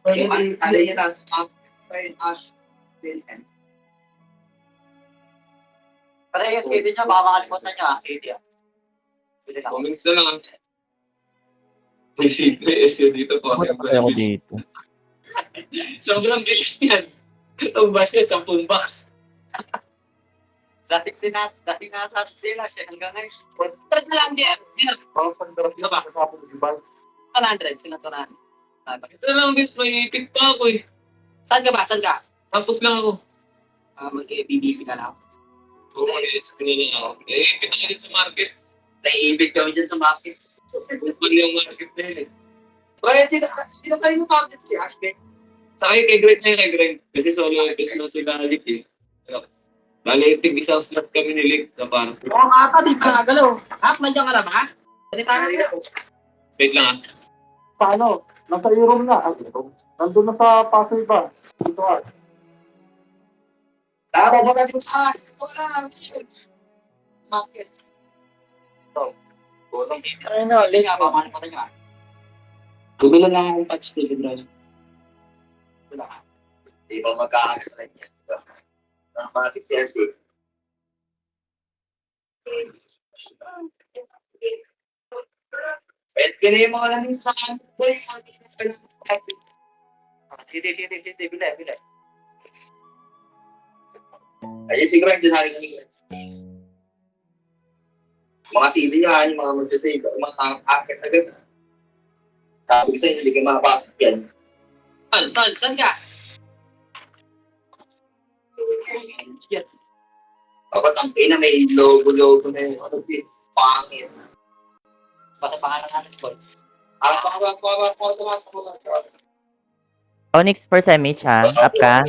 Yung tali niya lang sa Ash Wilhelm. Pero yung CD niya, baka makalimutan niya. CD ah. Pwede lang. Comments na lang. May SU dito po. Wala pa ako dito. Sobrang bilis niyan. Katumbas niya, 10 bucks. Dating nasa nila siya hanggang ngayon. Trade na lang, Jer. Parang sandara sila kakasapon ng ibang. 100, sila 200. Ito lang, bis, may ipit pa ako eh. Saan ka ba? Saan ka? Tapos lang ako. Mag-BBP ka lang. Oo, screening ako. Eh, ipit na rin sa market. Naiibig kami dyan sa market. Open yung market na yun eh. Kaya sino kayo yung market si Ashby? Sa akin, kay Greg na yun, kay Greg. Kasi solo episode na sila ulit eh. Nalitig isang slot kami ni Lick sa park. Oo nga ata, di pa nagalaw. Nandiyan ka na ba? Salita ka dito. Wait lang ah. Paano? Nasa room na. Nandun na sa paso iba. Dito ah. Tama ba natin sa ito lang. Market. Ay no, late nga. Baka makalimutan niya. Bumili lang akong patch ni Lebron. Wala ka. Di ba magkakagas na niya? Ang market yan eh. Pwede ka na yung mga namin sa kanto boy. Hindi. Bile. Ayun si Greg, sinabi ko ni Greg. Mga CV niya, yung mga magsasave, mga akit agad. Sabi ko sa inyo, hindi kayo makapasok yan. Tol, saan ka? Kapag ang ina may logo na yun, ano din, pangit. Basta pangalan natin, boy. Onyx per semi ha. Up ka.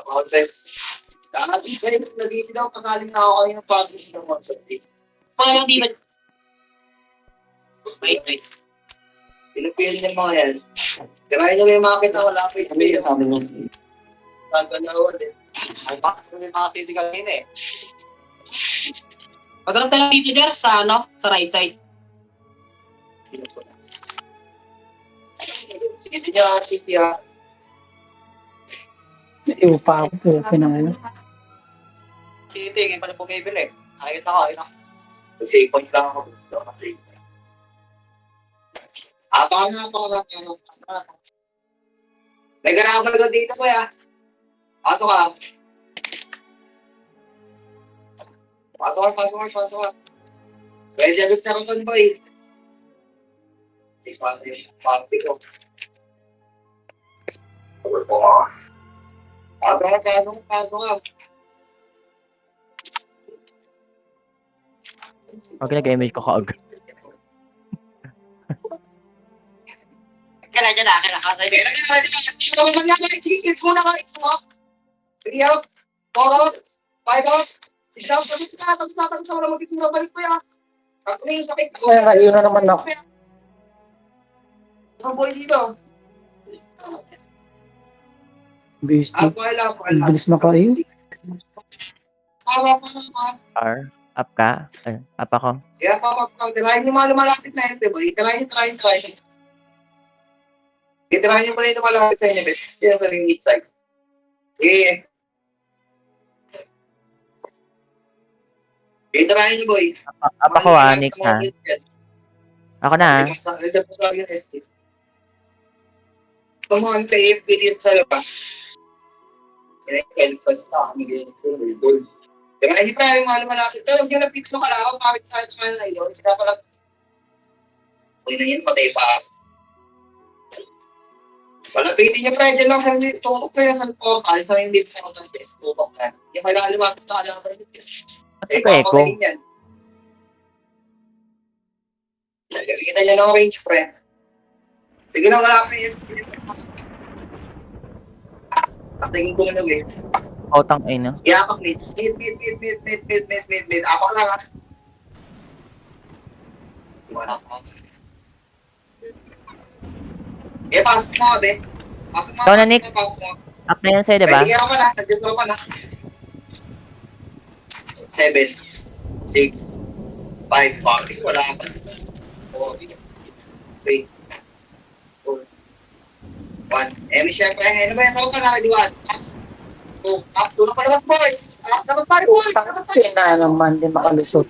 Contest. Dahil nagiging daw kasaling na ako kayo ng pag-ibig ng concept. Parang di ba? Wait. Pinapili ng mga yan. Tirahin nyo yung market na wala pa yung Sabi sabi mo. Gaganawan eh. Ay, bakit may mga city kanina eh. Pagkaroon tayo dito, Jer, sa sa right side. Sige, niya, city ah. Iyo pa ako pero pinangano. City, ngayon pala bumibili. Nakikita ko, ayun ako. Mag-save point lang ako. Gusto ko mag-save. Baka nga. May garabal ko dito, kuya. Pasok ka. Pasok ka. Pwede agad sa katon, boy. Pati ko. Pasok ka. Okay, nag-image ko kaagad. Kaya yun na naman ako. Bilis na kayo. R. Up ka. Up ako. Kaya papapakaw, tirahin yung mga lumalapit na ente, boy. Tirahin. Tirahin yung mga lumalapit na ente, yan sa ring side. Eh. Tirahin niyo, boy. Up ako Nick ha. Ako na Come on, pay period sa labas. Kaya-helpad na kami ganyan yung gold. Diba, hindi pa yung mga lumalapit. Pero huwag yung nag-fix mo kalakaw, kapit tayo sa kanila yun. Sila pala, okay na yun, patay pa. Palapitin niya pa, dyan lang sa hindi, tutok kayo sa portal, sa hindi pa ako ng test, tutok ka. Yung kailangan lumapit na kalakaw ng test. Eh, papakain yan. Nakikita niya ng range, pre. Sige na, malapit. Patingin ko na eh. Otang ay no. Yapak mid. Apak lang ah. Wala ko. Pasok mo, be. Pasok mo. Ikaw na, Nick. Up na yun sa'yo, diba? Sige ako na. Suggest ako na. 7. 6, 5, 40, wala pa. 4, 3, 2, 1. May syempre, ano ba yan? Ako ka nakaliwan. Tulong ka naman, boy. Dapat tayo, boy. Dapat tayo. Sina naman, di makalusot.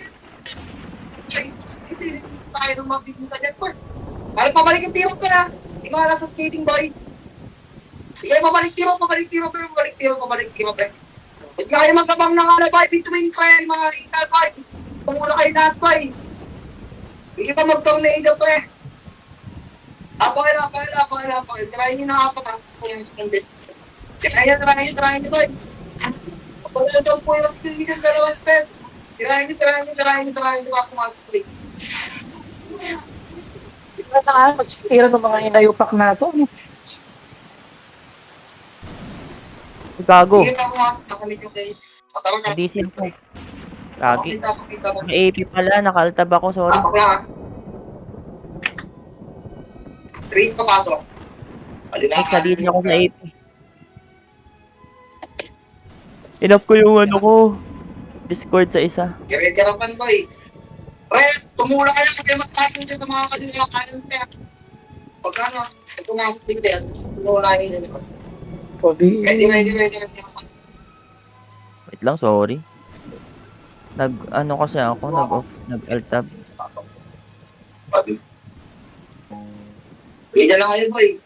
Kasi tayo nung mabibita dyan, boy. Kaya pabalik yung tiro ka na. Ikaw na sa skating, boy. Sige, pabalik tiro. Hindi kayo magkabang ng alabay between kayo, mga ital, boy. Pumula kayo lahat, boy. Hindi pa mag-tornado, boy. Apakil. Tirahin nyo na apak. Tirahin nyo, boy. Kapag daw po yung skill nyo, dalawang step. Tirahin nyo, ako boy. Wala na nga, magsitira ng mga inayupak na ito. Gago. Sige pa ako makamit yung guys. Patawag ka. Diesel ko. Lagi. Pakita mo. May AP pala, nakaltab ako, sorry. Apak lang. 3 papasok. Next, na-diesel ako sa AP. Inap ko yung ano ko. Discord sa isa. Gawin ko eh. Tumula ka lang kaya magkakong dyan sa mga kanila kanan kaya. Pagka ano, pumasok din din. Tumula yun din. Pwede. Ready. Wait lang, sorry. Ano kasi ako, nag-alt-tab. Bida lang kayo boy.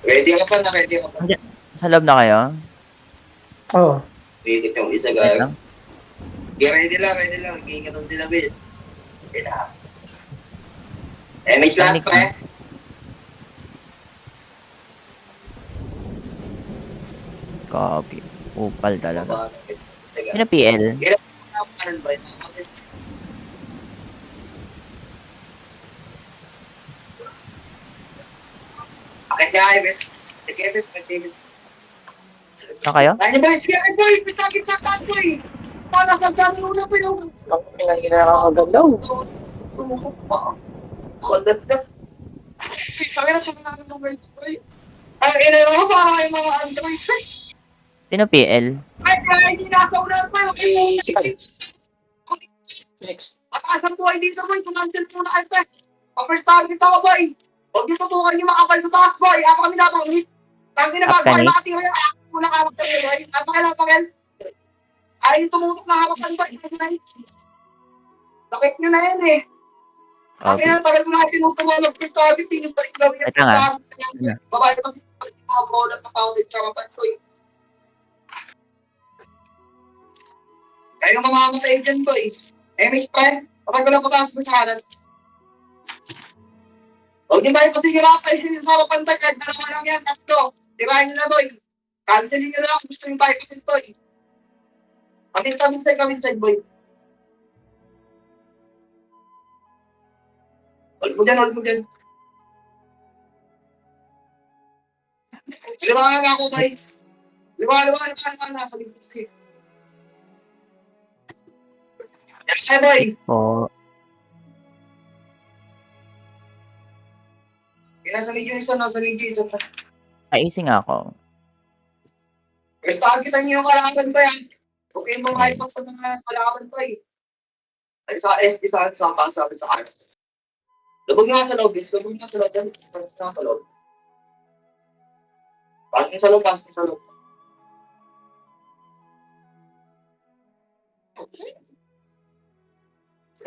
Ready ka pa. Sa loob na kayo? Oo. Ready yung isa Wait gaya. lang. Ready lang. Gigano'n din na bis. Okay na. May slot pa eh. Copy. Upal talaga. Sino PL? Kanan ba? Akit ka ay bis. Sige bis. Saan kayo? Ay boy, sige boy. Pisakit sa taas boy. Para sa dami muna po yung Ang pinahina ka agad-daw. Kolat na. Kaya na ito na ng boy. Ay, inalaw pa yung mga android. Sino PL? Ay, hindi nasa ulan pa yung Si Next. Atasan buhay dito boy. Tumansin muna kayo sa. First target ako boy. Huwag niyo tutukan yung makapal sa taas boy. Ako kami napangit. Tangin na ba boy. Apkanit? Makatingin na ako muna kawag tayo boy. Apakil. Ay, tumutok na hawakan boy. Bakit nyo na yan eh. Ang Okay. ina, tagal mo na tinutuwalog first target. Tingin balik na rin. Ito nga. Babae kasi mga bola na pounded sa kapan boy. Kaya mamamatay dyan boy. May friend. Kapag ko lang pagkakas mo sa kanan. Huwag niyo tayo kasi hirapan yung sa harapan tayo. Kahit dalawa lang yan, tatlo. Tirahin nyo na boy. Cancelin nyo na lang. Gusto yung tayo kasi boy. Kamin side boy. Hold mo dyan. Liwangan nga ako boy. Liwangan. Nasa libro sige. Yes, boy. Oo. Nasa medyo isa pa. Naising ako. Mas targetan niyo yung kalaban ko yan. Huwag kayong mga ipas sa mga kalaban ko eh. Ay, sa SD sa taas sa kanan. Lubog nga sa loob, bis. Lubog nga sa loob. Pasok sa loob.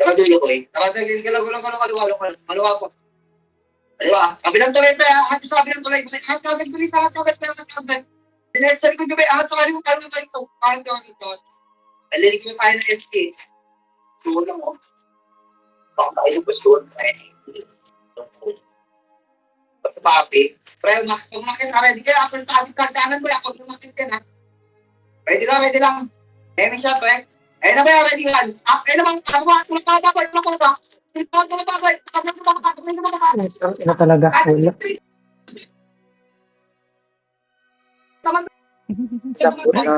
Nakaduli ko eh. Nakaduli ka. Maluwa ko. Aliwa, kabilang tuloy tayo. Hati sa kabilang tuloy. Hati sa kabilang. Sinensari ko gabi. Hati sa kabilang. Nalilig ko tayo ng SK. Tulong mo. Baka tayo sa baston. Papi. Pero kung makita ready kayo, after sa ating kagdanan mo, ako kung makita na. Ready lang. May siya, pre. Ayun na ba, ready yan? Ayun naman, tulong pa ba? Ina talaga. Wala.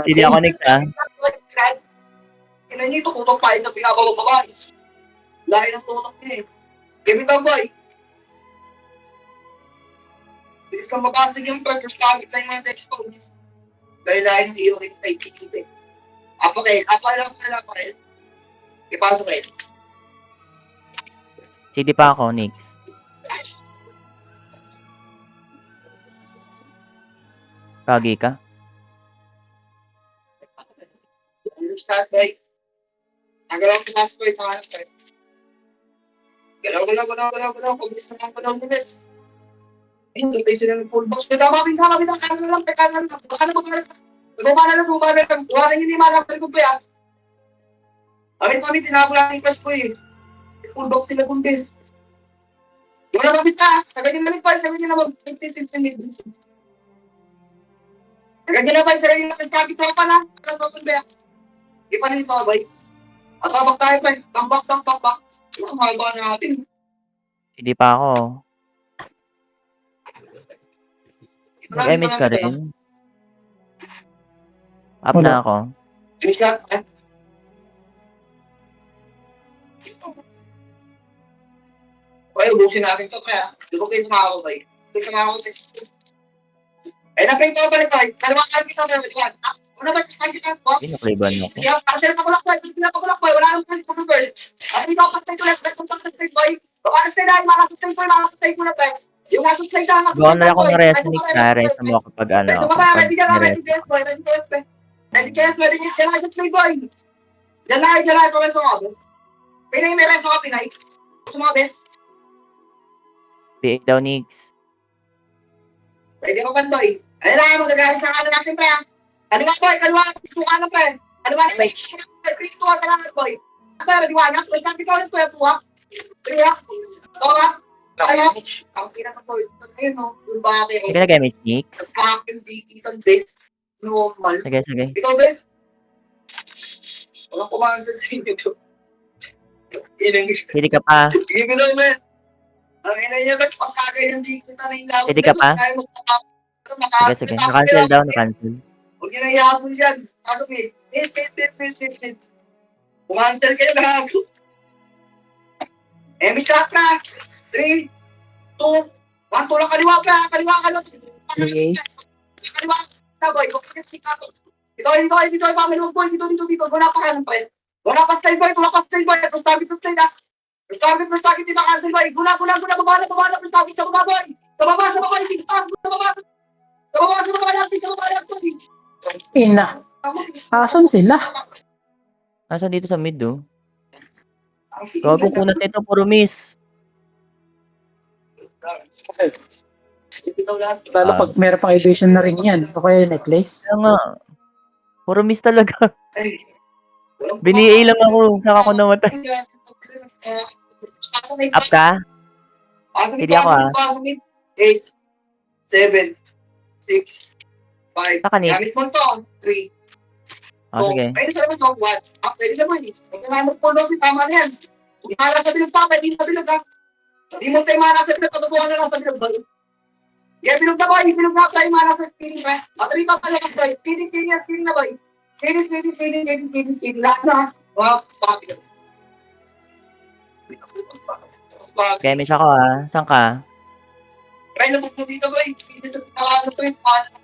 Hindi ako next ah. Kailan nyo ito, tutok pa ito, pinapababa. Lahi ng tutok niya eh. Give it up, boy. Bilis lang mabasag yung front, first target lang yung mga text points. Dahil lahat ng iyo rin kay Kikip. Apakil. Ipasok kayo. CD pa ako, Nix. Kagi ka? Start boy. Tagalang class boy, tangan boy. Galaw. Pabilis naman. Hindi tayo sila ng full box. Kami kanan lang. Baka na bumala lang. Wala hindi malapit ko pa. Kami tinapos lang yung class boy. Full box sila kumbis. Wala kami ta. Sagad yung lamit boy. Sabi nila mag-15 minutes. Sagad nila boy. Sagad nila sabi sa pala. Di pa rin ito, boys. At habang tayo pa, tambak. Ang mahal ba natin? CD pa ako. Mag-MS ka rin. Up Wala. na ako. Finish ka? Okay, ubusin natin ito kaya. Lubog kayo sa mga boy. Napin ko balik tayo. Dalawang kali kita kayo. Una ba, sabi ka? Pinakaliban ako. Kaya, kasi napagulak boy. Wala nang point for the girl. At ikaw, pastay ko lang. Pastay boy. Baka nastay dahil makasustay ko na tayo. Yung masustay ka, Gawa na lang ako ng resin, Nix. Na-resin mo kapag ano. Ready Kapag ka na, niresin. Ready boy. Diyan pa rin sa mga bes. Pinay may reso ka, Pinay. Sa mga bes. PA daw, Nix. Ready ka pa, boy. Ayun na, magagahit sa kanan natin pa. Ano nga, boy? Kalwa, suka na pa. Ano nga, boy? Kristo ka lang, boy. Ata, liwanag. May sabi ka ulit, kuya, tuwa. Kaya, tuwa. Kaya, ang pinaka-boy. Ayun, no. Yung bakit. Sige na gamit, Nix. Fucking dikitan, bes. Normal. Sige. Ikaw, bes? Walang kumahan sa inyo to. CD ka pa. Sige ko naman. Ang ina niya, ba't pagkagay ng dikita na yung lawag? Pwede ka pa? Sige. Na-cancel daw, na-cancel. Huwag niyo nang ihabol yan. Ako, Pete. Pete. Kumansel kayo na ako. Emi ka na. 3, 2, 1, tulak kaliwa ka. Kaliwa. PA. Kaliwa ka, boy. Huwag ka stick ako. Ito, pamiluog, boy. Dito. Wala pa kayo, boy. Wala pa stay, boy. First target sa stay, ha. First target, di ba cancel, boy. Gula. Babala. First target sa baba, boy. Sa baba. Sa baba, boy. Ina. Asan sila? Nasaan dito sa mid, oh? Gago kunat nito, puro miss. Lalo pag meron pang edition na rin yan. O kaya necklace. Kaya nga. Puro miss talaga. Bini-A lang ako. Saka ako namatay. Up ka? Hindi ako, 8, 7, 6, 5. Saka ni. Gamit mo to. 3. Oh, sige. Pwede sa naman to. 1. Pwede naman eh. Huwag ka naman po load. Tama na yan. Hindi mara sa bilog pa. Pwede sa bilog ha. Hindi mo tayo mara sa bilog. Patubuhan na lang sa bilog. Yeah, bilog na boy. Bilog na tayo mara sa speeding pa. Matali ka pala boy. Speeding na boy. Speeding. Lahat na. Wow. Bakit? Gamit ako, ah. Saan ka? Kaya nabog mo dito boy. Dito sa nakano po yung paano.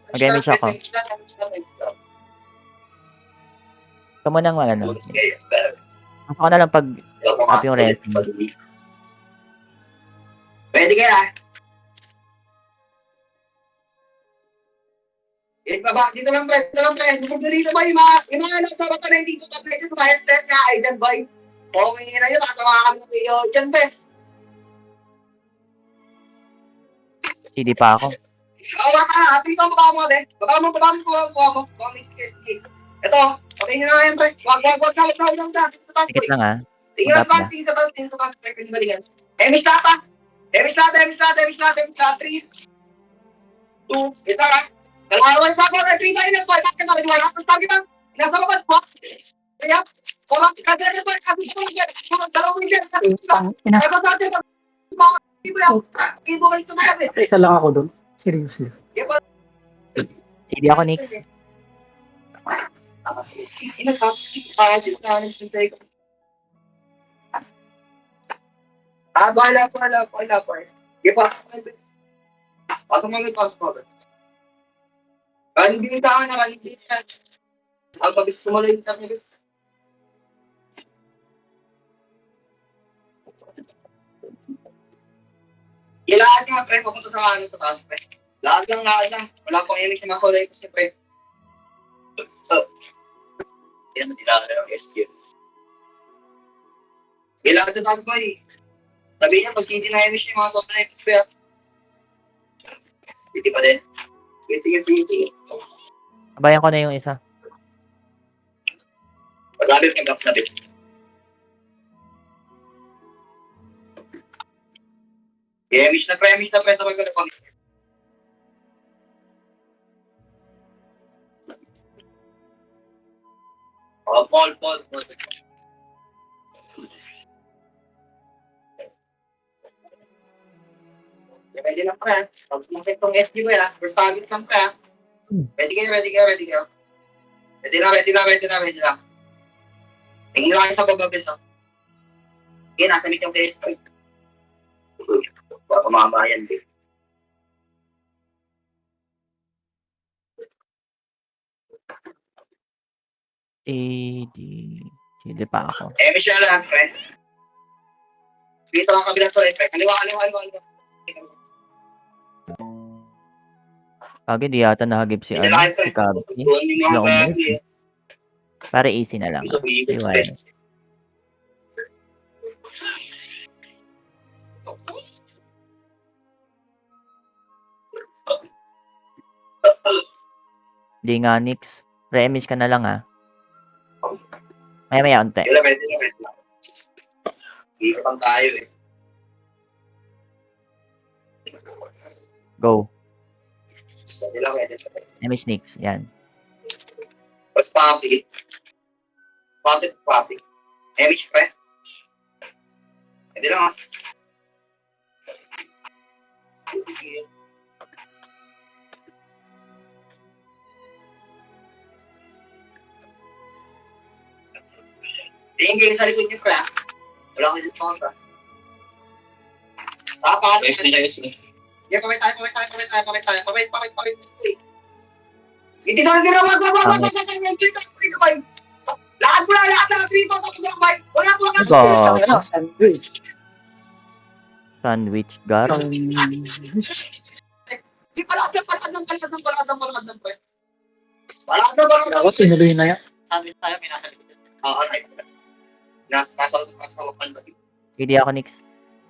Mag-gamit ako. Ikaw mo nang ano. Ako na lang pag up yung resin. Pwede kaya. Dito lang, pre. Bukod na dito, boy. Yung mga nasa pa na hindi ko kapit. Tumayas na nga, idol, boy. Okay na yun. Nakatawa kami ng iyo. Diyan, pre. CD pa ako. Awa ka na. Happy ka, baka mo, be. Baka mo. Ito. Okay na nga yan, pre. Wag na. Tikit lang, ah. Tingin sa bang. Pre, pinibalikan. Emis lata. 3, 2, isa lang. Dalawa sa ako, repeat tayo ng boy. Bakit na rin tapos sabi lang, nasa labas box. Kaya, kung kasi rin boy, kasi ito yan. Dalawang yan. Ina. Ito sa atin, mga ibo lang. Ibo kayo tumatapit. Isa lang ako dun. Seriously. CD ako, Nix. Bahala po. Di pa. Pasok mo. Kanindin ka na. Ang pabis ko mo lang yung tarnibis. Ilaan nga, pre. Papunta sa ano sa taas, pre. Lahat lang. Wala pang imig na makulay ko si pre. Yan na tinakala ng SQ. Ilaan sa taas, boy. Sabi niya, pag hindi na imig yung mga sobrang imig, pre. Hindi pa din. Sige. Kabayan ko na yung isa. Pag-abit ka, gap-labit. Imig na pre. Tapos ka na. Oh, Paul. Pwede lang pre. Pag sumakit tong SG ko ya, first target lang pre. Ready kayo. Ready lang. Tingin lang kayo sa bababis ha. Okay, nasa mid yung PS5. Baka mamayan din. Hindi pa ako. Michelle lang pre. Dito ang kabilang to pre. Kaliwa. Pag hindi yata nahagip si Kabby. Hindi ako umalis. Para easy na lang. Iwan. Di nga, Nix. Re-image ka na lang, ha? Maya unti. Pwede lang. Dito pang tayo eh. Go. Pwede lang. Image Nix. Yan. Tapos Papi. Image pre. Pwede lang ha. Tingin kayo sa likod niyo pre ha. Wala ko dito sa Tapa. Yeah, pamit tayo. Hindi na ginawa. Lahat na dito tapos yung bike. Wala po ka. Go. Sandwich. Sandwich gar. Di pala ng pre. Ako, tinuloy na yan. Sandwich tayo, may nasa likod. Oo, right. Nasa wakan na. Hindi ako Nix.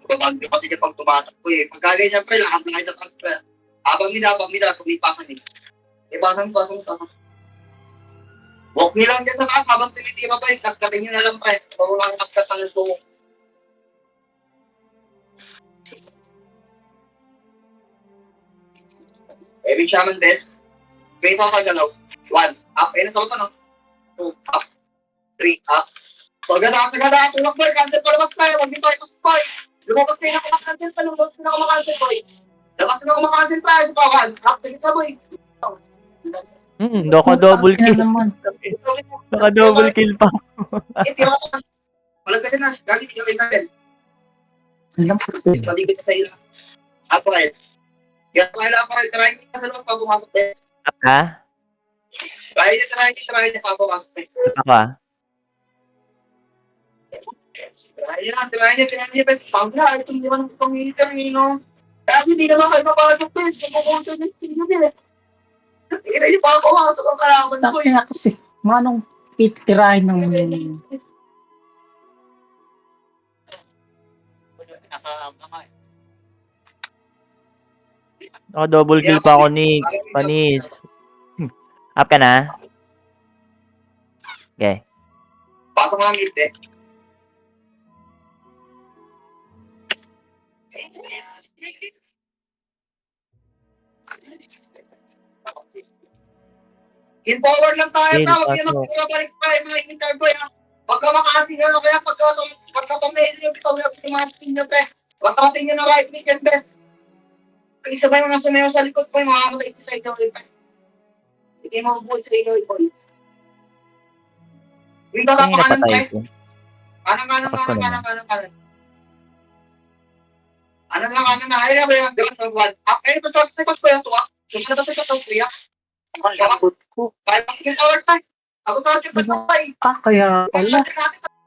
Pag kasi niya pag tumatakbo eh. Pagkagay niya pre, lahat na kayo sa transfer. Abang nila, pumipasan nila. Pasang. Walk nyo lang dyan sa taas, habang tumitira pa eh. Kakkatin nyo na lang pre. Pag wala kang kakkat ng sumo. Every shaman best. Wait ako kagalaw. 1, up. Ayun, nasa no? 2, up. 3, up. So, ganda. Tulak boy, cancel pa labas tayo. Huwag dito ito, boy. Lumabas kayo na kumakancel sa lumabas na kumakancel, boy. Labas na kumakancel tayo sa pawan. Up, sige ka, boy. Naka-double kill. Naka-double kill pa. Tira ko. Walang ganyan na. Gagi, tingnan kayo natin. Ilang sakit. Paligid sa ila. April. Kaya April, try niya sa labas pag pumasok din. Up ka? Try niya pag pumasok din. Ako ah. Try niya. Best pang na. Ito hindi naman itong meter, no? Kaya hindi naman kayo mapasok din. Kumukunta din. Tira niya pa pumasok ang kalaman ko. Tapos na kasi, manong itirahin ng... Naka-double kill pa ako Nix. Panis. Up ka na? Okay. Pasok nga mid eh. In forward lang tayo Hey, na, wag yun pasok. ang balik pa yung mga interboy ha. Pagka makasing ano, kaya pagka tumahin yung bitaw yung mga spin nyo pre. Pagka tingin na right mid yan best. Ang isa ba yung nasa mayo sa likod po yung mga kamatay sa side ng ripa. Hindi mo mabuhay sa inyo po. Yung baba Ay, pa kanan napatay pre. ko. Kanan. Tapos ko naman. Ano na, ayaw na, di ba, sa buwan. Eh, basta sa ko yung tuwa. Gusto na sa ito, kuya. Ang lambot ko. Kaya pakinggan hour time. Ako sa akin sa tatay. Kaya pala.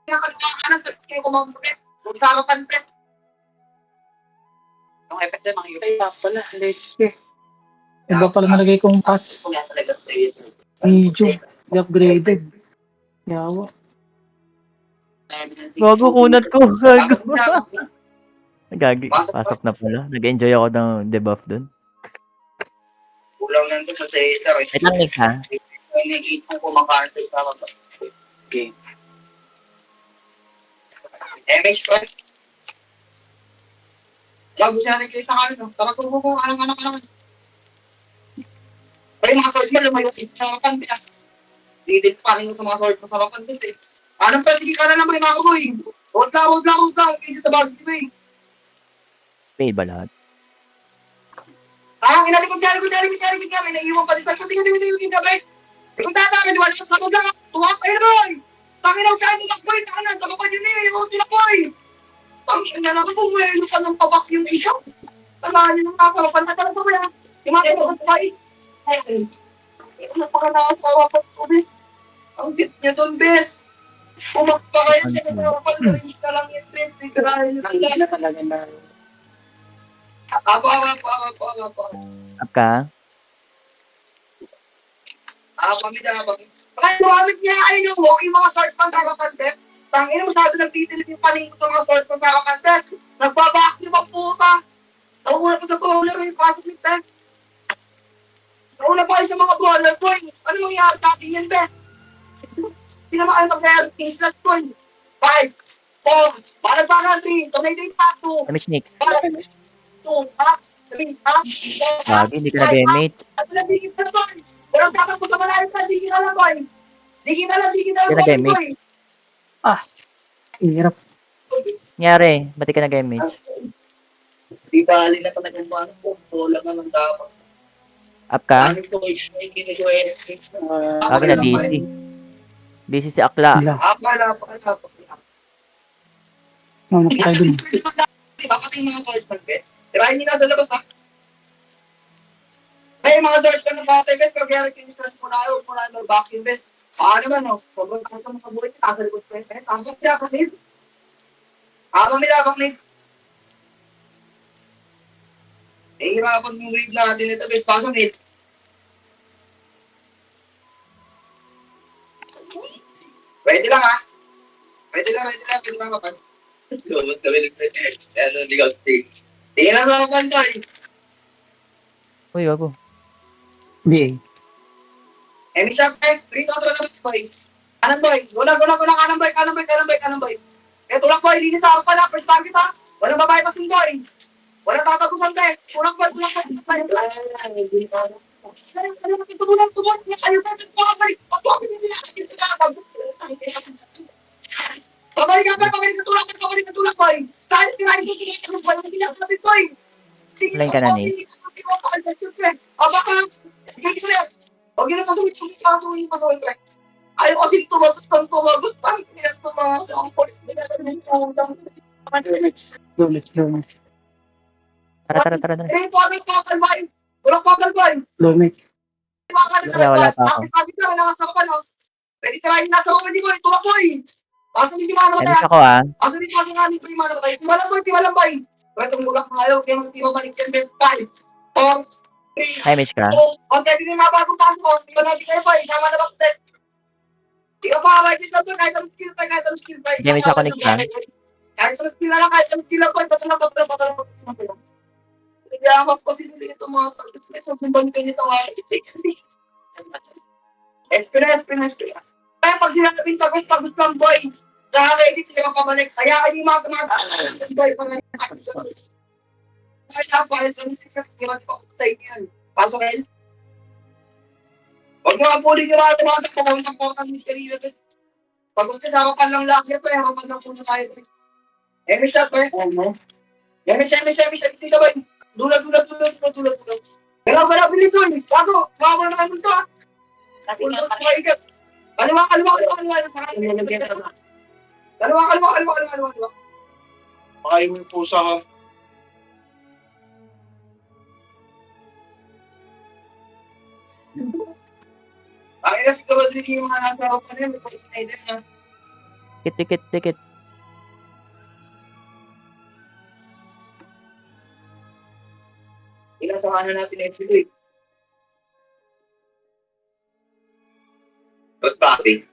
Kanan sa kayo kumampulis. Kung sa ako panpet. Ang effect din, mga yun. Kaya pala, leche. Iba pala nalagay kong patch. Kung yan talaga sa iyo. Medyo. Upgraded. Yawa. Bago kunat ko. Gago. Gagi. Pasok na pala. Nag-enjoy ako ng debuff dun. Kulang lang ito sa Caesar. Wait lang, next ha. Nakikita ko kumakansel sa mga game. MH pa. Bago siya rin kayo sa kanin. Tamatulog ko alang. Pero mga sword mo, lumayo sa harapan. Didit pa rin sa mga sword mo sa harapan. Kasi, anong pwede ka na naman mga kaboy? Huwag lang. Hindi sa bagay ko eh. Fail ba lahat? Inalikod niya. May naiiwan pa rin sa kuting. Kung tatama, diwali sa sabog lang. Tuwak kayo boy. Tangin na kain ng boy. Tangin na, sa kapag yun eh. Huwag sila boy. Tangin na naman kung may pa ng pabak yung isaw. Samahan niyo ng kakarapan na talaga ba yan? Yung mga kabagat ba eh. Ano pa ka nakasawa pa ko, bes? Ang bit niya doon, bes. Pumakpa kayo sa kakarapan. Galing ka lang yung bes. Grabe Ang na talaga na. Apa. Up ka? Pamida. Bakit gumamit niya ay yung walking mga short pang kakakantes? Tangin mo masyado nagtitilip yung paning ko mga short pang kakakantes. Nagbabak niyo ang puta. Nauna pa sa brawler yung processing test. Nauna pa kayo sa mga brawler boy. Ano mangyayari sa atin yan, Beth? Hindi naman kayo mag-ranking plus boy. 5, 4, para sa 3, donate yung top 2. Damage next. 2, ha? 3, ha? Gagi, hindi ka na-damage. At nagiging na boy. Pero dapat ko sa malalim sa digin na lang boy. Digin na lang Kaya boy. Hirap. Nangyari, ba't di ka na-damage? Di bali na talagang ano po. Bola na lang dapat. Up ka? Ano po, hindi ko Gagi na DC. DC si Akla. Wala. Wala. Mamatay dun. Bakit yung mga cards mag-bet? Tirahin nyo na sa labas ha. May mga cards pa ng batay bet. Kaya kinikras mo na ayaw. Huwag mo na mag-back invest. Naman o. Sobrang kaya mga kabuhay. Nasa likod ko yung bet. Tangkap niya kasi. Mamilabak ni. Hirapan yung wave natin ito. Best paso ni. Pwede lang ha. Pwede lang kapag. So, mas kami legal state. Tingnan lang sa kapan ko eh. Uy, gago. BA. Emi shot eh. 3,000 lang boy. Kanan boy. Gulang. Kanan boy. Tulak boy. Linis sa harapan na. First target ha. Walang babae pa boy. Walang tatagusan tayo. Tulak boy. Tulak. Ayaw pa sa pabalik. Pagkakit yung pinakakit sa kakasal. Pabalik ka tulak boy. Kahit kinahin ko yung boy. Hindi na kapit boy. Line ka na ni. Baka. Huwag yun ang pasuhin. Ayaw kasi tumagot. Ang polis. Donate. Tara. Pagal boy. Donate. Wala pa ako. Pwede tirahin nasa komedi boy. Tulak boy. Pasok hindi mano Damage kaya. ako ha. Pasok hindi mano kaya. Tiwalang boy. Pwede mulak na ayaw. Kaya hindi mabalik yung best 5, 4, 3, Damage ka. Huwag kayo din mabagong pasok. Hindi ba natin kayo boy. Tama na ba step? Hindi ka pa dito boy. Kahit ang skill pa. Damage ako next ha. Kahit ang skill lang. Boy. Patulong. Hindi ako kasi sila ito mga sakit. Sa kumbang kayo nito mga Experience. Kaya pag sinasabing tagus lang boy. Saka ready sila makabalik. Kaya yung mga boy. Kaya pa, isang sikas, kiran pa ako sa inyo. Pasok kayo. Huwag mga puli nyo mga pagkakang ng kanina. Pagod ka sa kapan ng laki pa, harapan lang po na tayo. Emi shot pa eh. Emi shot. Dito ba? Dulag. Galaw, bilis doon. Bago, gawa na kayo ito ha. Kaliwa. Makain mo yung pusa ha. Kaya siguro din yung mga nasa ako pa rin. Tikit. Inasahan na natin next week. Tapos bakit?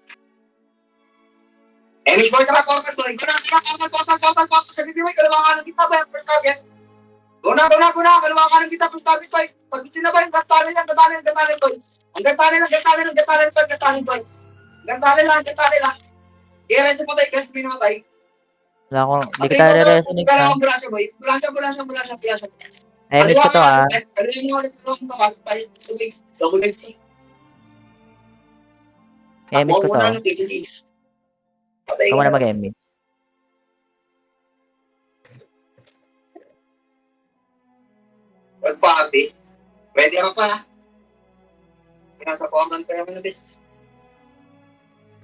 May boy ka na focus doon. Focus. Kasi di mo kalamangan ng kita ba yung first target? Guna. Kalamangan ng kita first target boy. Pagbitin na ba yung gatanin boy. Ang gatanin boy. Gatanin lang. Diretso mo tayo, kasi pinatay. Wala akong, di kita re-resonate na. Bulansya boy. Bulansya. Ay, miss ko to ah. Kaliwan mo ulit ito. Double XP. Miss ko to. Ako muna ng TTDs. Patay Ako ka na na. mag-emi. What's party? Pwede ka pa. Nasa content ka naman na bis.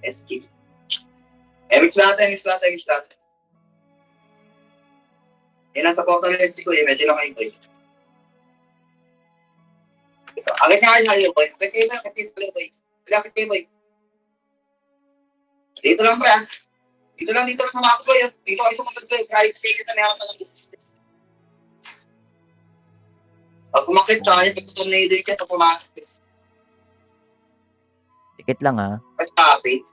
SG. Mix lahat. Nasa content ng SG ko medyo lang kayo boy. Agad nga kayo boy. Agad kayo boy. Dito lang ba? Dito lang sa mga boy. Dito kayo sumagot boy. Kahit sige sa meron pa lang. Pag umakit siya, pag tornado ka, ito pumasok. Tikit lang ah. Mas pati.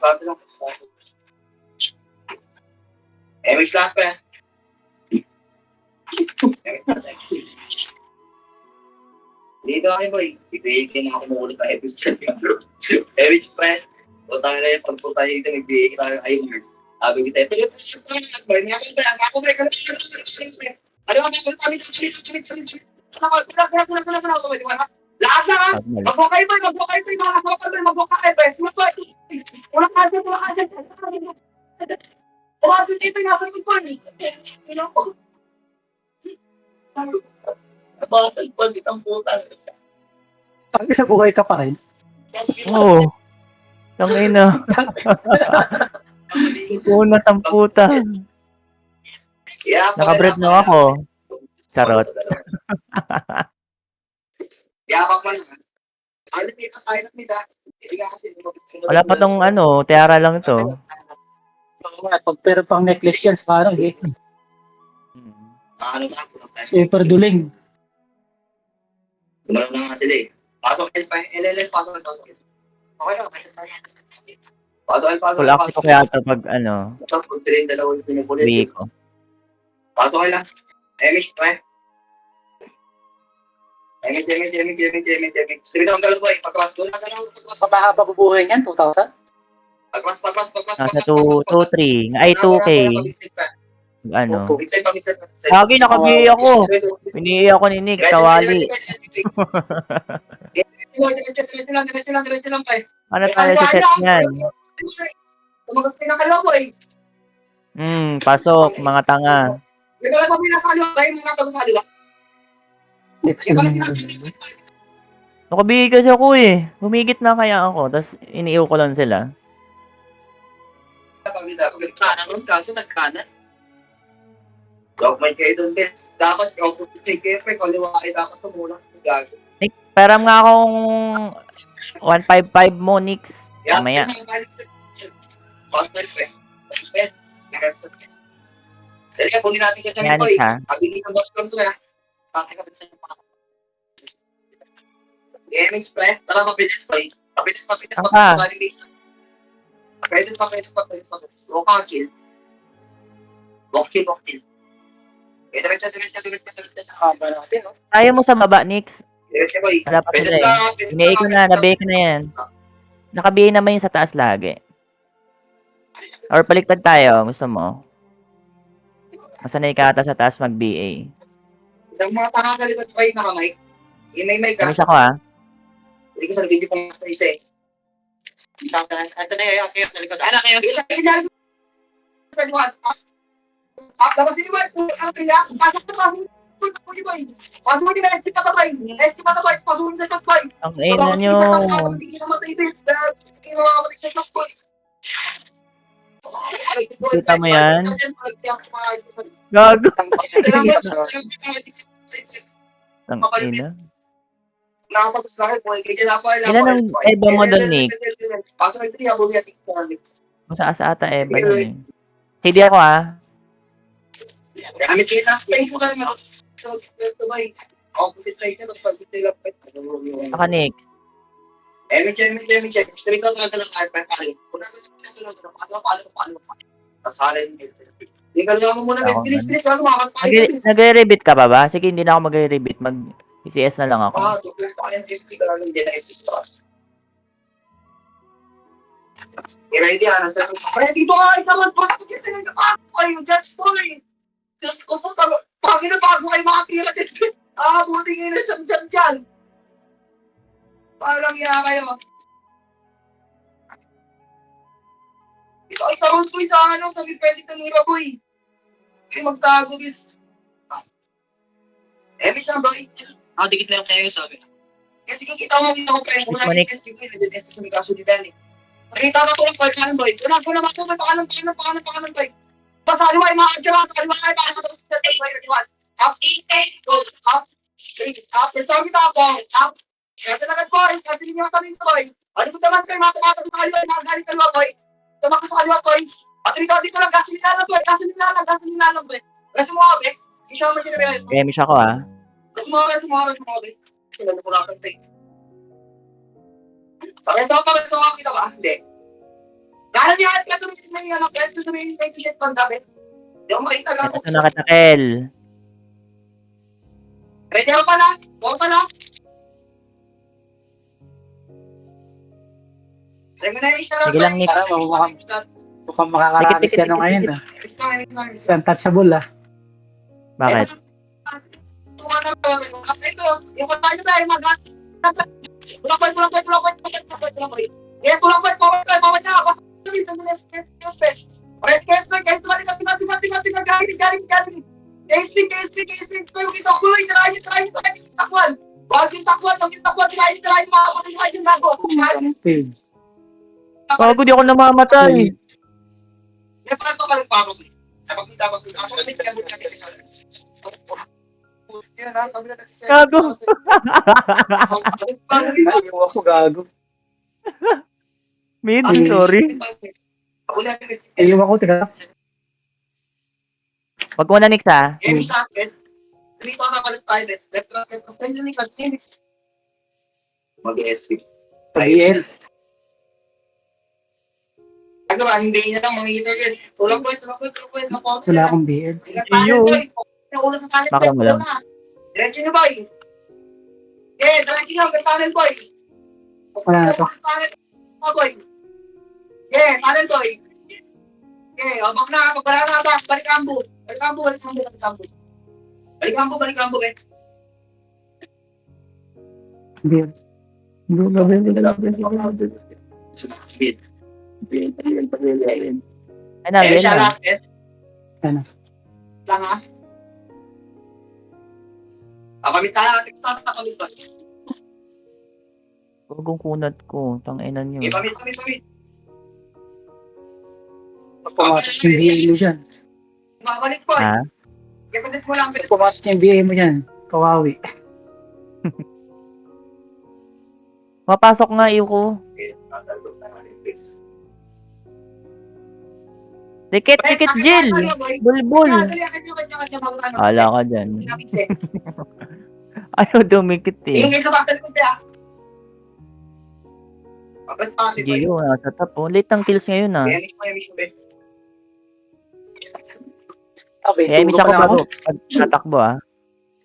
Pati lang. May slap pa. Dito kami boy. Ibigay na ako muna ka episode. Every pa. O tayo na yung pagpunta dito, nagbigay tayo ayos. Sabi ko sa'yo, ako ba, ano kami lahat na ha? Mag-walk kayo ba? Mag-walk kayo ba? Wala kasi. Wala kasi ito yung nasa ko ni. Nabatag pa ditang puta. Pag isa buhay ka pa rin. Oo. Tangay na. Una tamputa. Nakabread na ako. Charot. Yapak mo lang. Ano dito tayo na mida? Wala pa tong ano, tiara lang ito. Pag pero pang necklace yan, sa parang eh. Ano ba? Super duling. Tumalong na nga sila eh. Pasok LLS, pasok. Okay lang, pasok. Full active ko kaya ito pag ano, Pasok sila yung dalawang pinupulit. week ko. Pasok kayo lang. Emish, pre. Emish. Sige daw ang galaw boy. Pagkawas doon na galaw. Mabahaba bubuhay niyan, 2,000? Pagkawas. Nasa 2-3. Ay, 2K. Ano? Lagi nakabihi ako. Pinihi ako ni Nix, kawali. Diretso lang tayo. Ano tayo sa set niyan? Tumagot ka na kalaw boy. Pasok, mga tanga. May kalaw mo pinakalaw tayo mga tago-kalaw. Hindi ko sila nang Nakabihi kasi ako eh. Humigit na kaya ako, tapos iniiw ko lang sila. Kaso nagkanan. Government kayo doon, guys. Dapat opposite kayo, kaliwa kayo dapat tumulong. Gago. Nix, peram nga akong 155 mo, Nix. Mamaya. Dali ka, kunin natin ka Yan, boy. ha? Pabilis ang document to, ha? Pakikabit sa mga. Gaming split. Tara, mabilis, boy. Mabilis. Ang Mabilis. Walk on, chill. Walk chill. Diretso. haba natin, no? Kaya mo sa baba, Nix. Diretso, boy. Wala pa sila eh. Binihi ko na, nabihi ko na yan. Nakabihi naman yung sa taas lagi. Or baliktad tayo, gusto mo? Masanay ka ata sa taas mag-BA. Isang mga nakakalikot pa yung nakamay. May ka. Kamis ako ah. Hindi ko sa video kung sa isa eh. Ito na yung kayo sa likod. Ano kayo? Labas din ba? Ang kaya? Pasok na ba? Pasok mo din ba? Exit pa bay. Pasok mo din sa bay. Ang ina nyo. Hindi na matay din. Hindi na matay sa bay. Kita mo yan? Gago. Ang ina. Nakapagos na kayo po. Kaya na po. Ilan ang Eva mo doon, Nick? Pasok kayo 3, abog yan. Mataas ata Eva nun eh. CD ako ah. Gamit kayo na. Space mo kayo. Ito ba eh. Opposite side na. Tapos sila pa. Ako, Nick. Check. Gusto rin ka talaga ng kahit pa pare. Kung paano. Kasarin. Hindi ka lang mo muna. Bilis. Ano makakapagpalit. Nagre-rebit ka pa ba? Sige, hindi na ako magre-rebit. Mag-CS na lang ako. Tukul pa kayo ng SP ka lang hindi na SS-Stars. Ready nasa. Kaya dito ka naman. Bakit kita nagkakapo kayo? That's fine. Just ko po tayo. Pagin na bago kayo makatira dito. Buti kayo na siyam dyan. Parang yan kayo. Ito ay sarod ko sa sabi pwede tanira boy. Kayo magtago bis. Miss na boy. Dikit lang kayo sabi. Kasi kita mo kayo. Una yung test yung nag-test sa mga kaso di Danny. Nakita ko lang boy, kanan boy. Una ko boy, pakanan boy. Sa kaliwa ay makakadya, sa kaliwa ay makakadya. Up, sabi up. Kaya talaga boy, kasi niyo kami boy. Ano ko naman kayo, matakas sa kaliwa, nakagalit kaliwa boy. Tumakas sa kaliwa boy. At dito lang, gasolina lang boy. Kasi mo kabe, hindi siya masinabay. Remish ako ah. Sumara. Sila na pula kang tayo. Pakita kita ba? Hindi. Kaya niya, kaya tumisin na yung kaya tumisin na yung pandabi. Hindi ako makita lang. Ito na katakel. Ready ako pala? Buong ka lang. Sige lang, Nick. Mukhang makakarami siya nung ngayon ah. Untouchable ah. Bakit? Yung katayo na ay Tulak koy. Yes, tulak koy, bawal na ako. Galing. Casing, kayo kita kuloy, tirahin, takwan. Bawal yung takwan, tirahin, mga yung gago. Bago di ako namamatay. Paano ka rin pa ako? Gago. Ako gago. Mid, sorry. Ayaw ako, teka. Wag mo na, Nick ha. Mag-SB. Triel. Ano ba, hindi niya lang mga interview. Tulak ko. Wala akong BL. Baka mo lang. Diretso niyo, boy. Diretso niyo, gantanan, boy. Wala na to. Boy. Tanan, boy. Abak na, magbala na ba? Balik ambo. Balik ambo, eh. BL. Ay na, bien na. Ano? Lang, ha? Pamit tayo. Pamit ba? Gugong kunat ko. Tang-ina nyo. Pamit. Pumasok yung BA mo dyan. Makabalik po, eh. Ha? Pamit mo lang, eh. Pumasok yung BA mo dyan. Kawawi. Mapasok nga iyo ko. Dikit, Jill! Bulbul! Ala ka dyan. Ayaw dumikit eh. Gio, nasa top oh. Late ng kills ngayon ah. Okay, Eh, miss tulog ako na ako. pag tatakbo ah.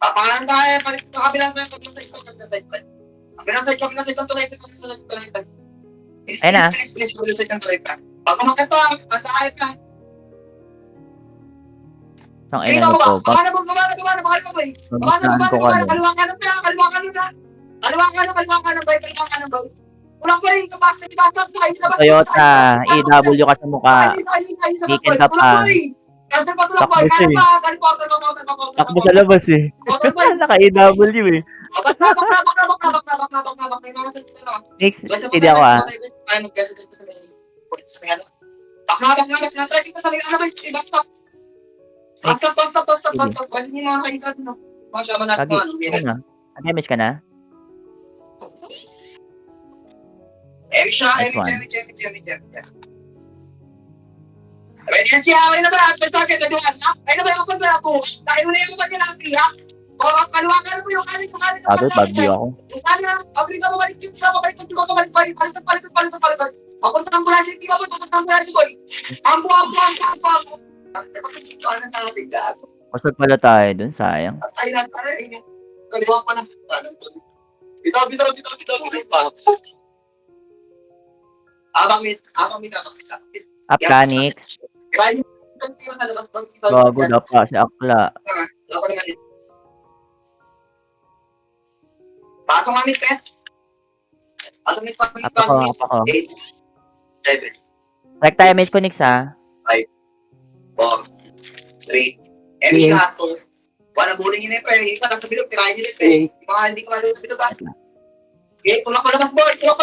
Papangalan tayo, palit ka kabilang sa side. Kabilang side, tulay. Ayun na. Please, tulay pa. Pag umakit pa, tatakay ka. Tang ina mo to. Kumana, bakal ka ba eh. Mamasaan ko ka nun. Kaliwa ka na ba? Ulang ba yung kapag sa Toyota, EW ka sa mukha. Weekend ka pa. Takbo siya eh. Takbo sa labas eh. Naka-EW eh. Next, hindi ako ah. Kagi, ano na? Damage ka na? Emi siya, Nice Emi. one. Pwede yan siya, ay na ba? Basta ka kaduan na. Ay na ba ako ba ako? Dahil mo na yung mga niya. O, kaluwakan mo yung kanin. Sabi, bagyo ako. Sana, agree ka mabalik yung sila, mabalik. Ako sa ambulansya, hindi ka ba? Ako sa ambulansya, boy. Ambo. Ano natin, gago? Kusog pala tayo dun, sayang. Ay, yung kaliwa pa na. Bitaw. Abang mit. Up ka, Nix. Kaya yung nalabas bang ikaw. Bago na pa si Akla. Ako naman yun. Pasok kami, Pes. Pasok kami, Apa ko. 8, 7, Like tayo, miss ko, Nix, ha? 4, 3. Emi ka, 2. Wala buling yun eh, pero isa lang sa bilog, tirahin nyo eh. Mga hindi ka malulog sa bilog, ha? Okay, tulak ko labas, boy. Tulak,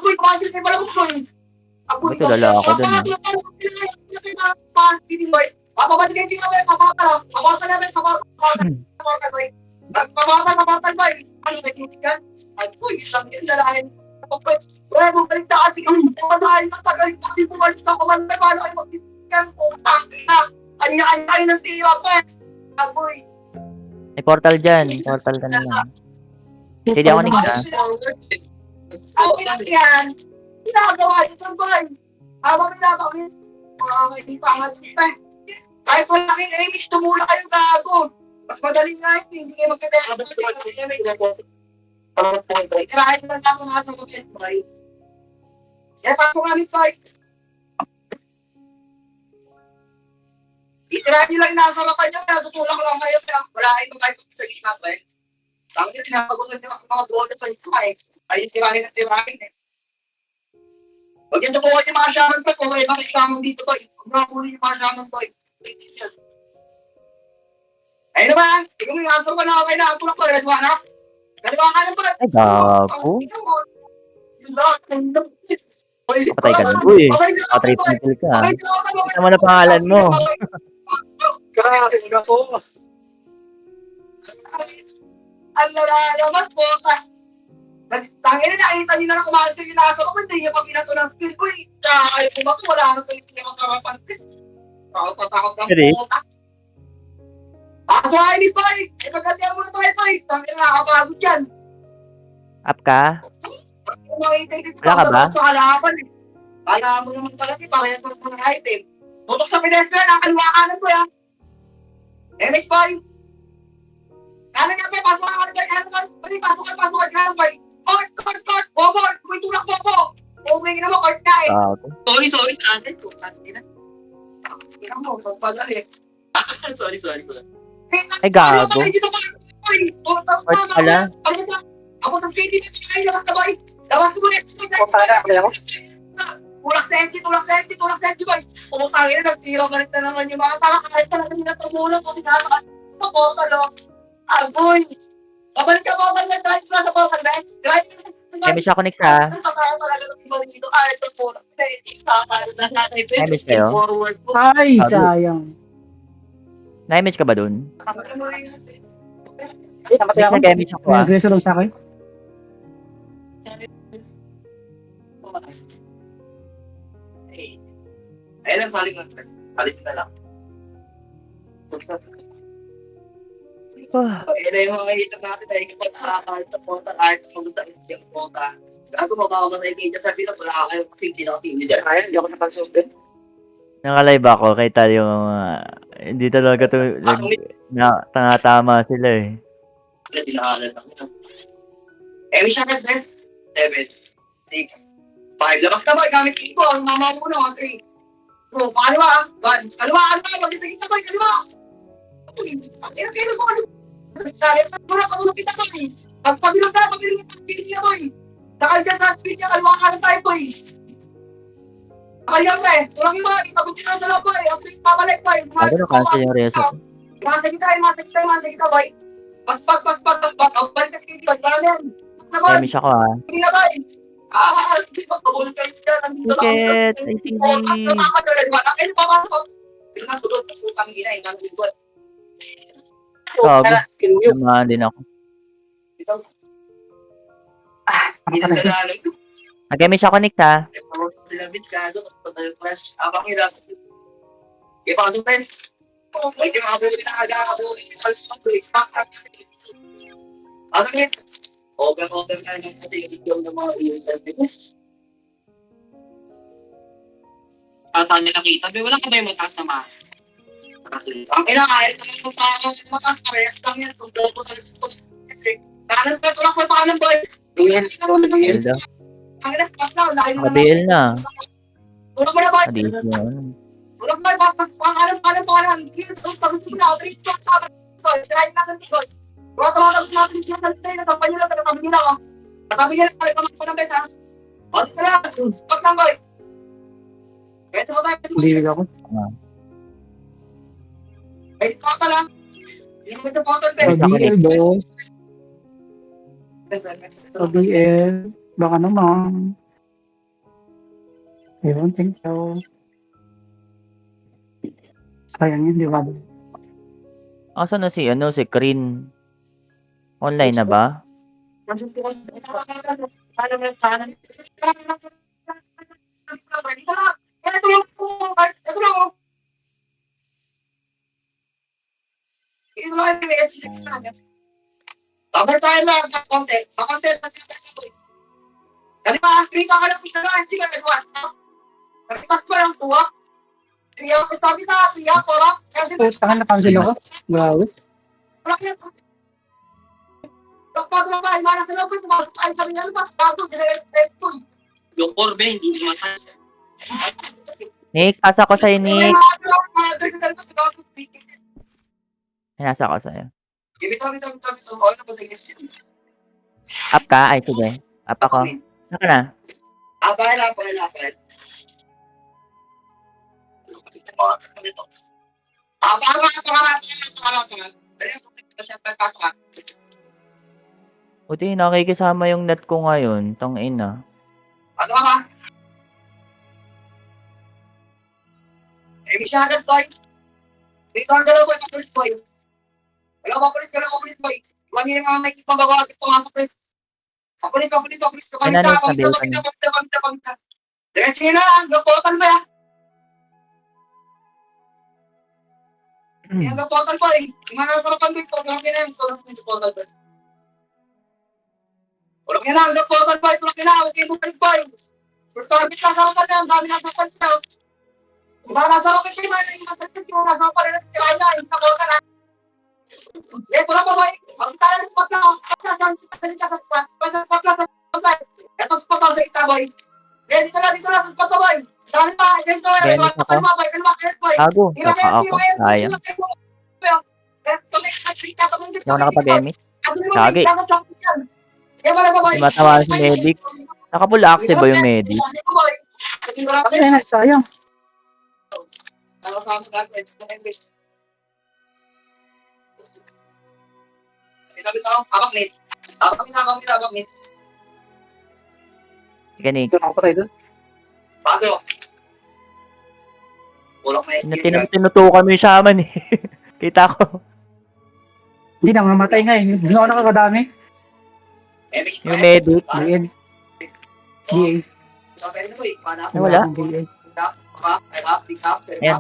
boy. Kumasin kayo malabas, boy. Buti dala ako dun, ha? Papabalik kayo, boy. Papabalik, boy. Ano, nagtitigan? Ay, boy, isang yun, dalahin. Wala mo balik na kasi kami. Madahin na tagal. Sabi mo, balik na kumanda. Paano kayo magtitigan? Putang ina. Kanya-kanya ng tira, pa. Boy. May portal dyan. Portal ka na lang. Hindi ako, Nix, ha? Ang yan. Ginagawa ito, boy. Habang ginagawa ito, hindi pa nga pa. Kahit wala kayong Amy, tumula kayong gago. Mas madaling nga ito, hindi kayo magkakaya. Itirahin lang ako nga sa kapit, boy. Kaya pasok kami, boy. Itirahin nyo lang yung nasarapan nyo, natutulak lang kayo. Wala kayo kahit sa gitna, boy. Tapos yung tinapagulan nyo ang mga bola sa inyo, eh. Ayun, tirahin eh. Huwag yung tukuha yung mga shaman ko, kung may mga shaman dito, boy. Huwag mga huli yung mga shaman, boy. Ayun naman, ikaw may nasar ka na, okay na, tulak ko, kaliwa na, boy. Ay, gago. Patay ka dun. Uy, patay title ka. Ano na pangalan mo? Grabe ako. Ang nalalaman po, tangin na nakita nyo na kumain sa ginagawa ko, hindi niya pa pinato ng skill ko eh. Tsaka kayo pumato, wala na tuloy siya magkakapansin. Takot ng Really? puta. Ako ay ni Boy! Ito kasi ang muna tayo, Boy! Tangin na nakakapagod yan. Up ka? Wala ka ba? Sa halapan eh. Kala mo naman talaga eh, parehas ng mga item. Tutok sa pedestrian, nakaliwa kanan ko ya. Emek Boy! Kanan nga, Boy! Pasukan, kanan, Boy! Court! Bobo! May tulak, Bobo! Okay na mo, court na eh. Gago. Sorry, sa atin. Sorry na. Kaya mo, magpadali. Sorry. Ay, gago. Court pala. Ako sa KT na pinakain, labas ka, Boy! Labas ko, Boy! Tulak safety, Boy! Pumutangin na, nagtira ka rin na naman yung mga tanga. Kahit talaga nila tumulong kung tinatakas. Papokalo. Boy! Babalik ka, Bokal, na drive ka sa Bokal, Ben! Drive ka! Ay, miss ako, Nix, ha? Ay, miss kayo? Forward po. Ay, sayang. Na-image ka ba dun? Namatay Miss ako. nag-image ako, ha? Nag-aggressor lang sa akin. Ayun ang saling lang. Saling na lang. Ayun na yung mga hitap natin ay kapag nakakalit sa portal art, maganda yung portal. Gago mo ba ako sa ikinja sabi na wala kayo kasi hindi na kasi hindi dyan. Ayun, hindi ako napansultin. Nakalive ako, kay tayo hindi talaga to, tama sila eh. Hindi nakalit ako. May siya na 7, 6, 5. Labas ka ba? Gamit ko. Ang mama mo na. 3. Bro, kaliwa. Kaliwa. Mag-isagin ka ba? Kaliwa. Ang kailan mo kaliwa. Sa mura ka muna kita, boy. Pagpabilog ka yung speed niya, boy. Sakal dyan sa speed niya. Kaliwa ka na tayo, boy. Nakaliyan ka eh. Tulang yung mga. Itagutin na dalawa, boy. Ang speed pabalik, boy. Ano na cancel yung reso? Masa kita, boy. Paspak. Ang balik ka speed, boy. Parang yan. Na-image ako, ha? Hindi na, boy. Hindi ba pabulog kayo dyan? Ticket! I think Gago. Namaan din ako. Mag-MH ako, Nick, ha? Sinabit ka, doon, total clash. Abang nila. Ipasok tayo. May di makabuhin na aga-abuhin. Ano yun? Over na ng ating yung mga service. Tata nila kita. Wala ka ba yung mataas na mahal? Ang kinakain naman ng tao sa mga kareak lang yan. Kung daw ko talaga sa kanan pa, tulak pa kanan boy. BL daw. Ang ina, pas na, lakin mo Naka-BL na. Tulak mo na boy. Adis yun. Tulak mo na, pangalan. Kaya sa pagod mo na, break talk sa akin. So, try natin si boy. Mga tumatawag natin siya sa tayo, natapan nyo lang, natabi nyo lang ako. Natabi nyo lang, kaya pa ng guys ha. O, dito lang, pag lang boy. Kaya sa mga tayo, Hindi ako. ay, paka lang. Hindi mo ito photo, Ay, Sa BL, boss. Sa BL. Baka naman. I don't think so. Sayang yun, di ba? Asan na si Krin? Online na ba? Tamay tayo lang sa konti. Makonti na tayo. Kani ba, kita ka lang kita lang. Hindi ka nagawa. Kani ba ko lang tuwa? Kaya ko sabi sa kaya ko lang. Tangan na cancel ako. Grabe. Kapag lang ba, imarang ka lang po, tumasok tayo sa mga lupa. Bago, dinag-expect ko. Yung Corbe, hindi mataas. Nick, asa ko sa'yo, Nick. Nasa ko sa'yo. Up ka? Ay, sige. Up ako. Saka na. Apay. Buti, nakikisama yung net ko ngayon. Tangina. Ano ka ba? Masyadad boy. Dito ang dalawa boy, papulis boy. Wala papulis boy. Huwag niyo naman may kitang bago at pumapulis. Papulis. Ano na sabi ko kanina? Pamita. Diretso nyo na, gapotan ba yan? Yung gapotan boy. Yung mga nasarapan boy, tulak nyo na yan. Tulak nyo gapotan boy. Tulak nyo na, gapotan boy. Tulak nyo na, huwag kayo bukalik boy. Purtarbit na sarapan na, ang dami na sasapan. Para sa rocket team, ano yung masakit yung nasa pa rin na tirahan na, yung sa bola na. Ito lang po boy, ang talang spot lang, pagkasan sa spot, spot lang sa spot. Ito spot lang sa ita boy. Dito lang sa spot boy. Dahil pa, dito lang, Dennis ako. kalma boy. Bago. Saka ako. Sayang. Hindi ako nakapag-emit. Sagi. Hindi matawa si Medic. Naka-full access ba yung Medic? Ay, sayang. Abang nit. Sige, Nick. Ito ako patay doon. Bago. Ulok na yun. Tinutukan mo yung shaman eh. Kita ko. Hindi na, mamatay nga eh. Hindi ako nakakadami. Yung Medic. BL. BA. Ay, wala. BA. Ayan.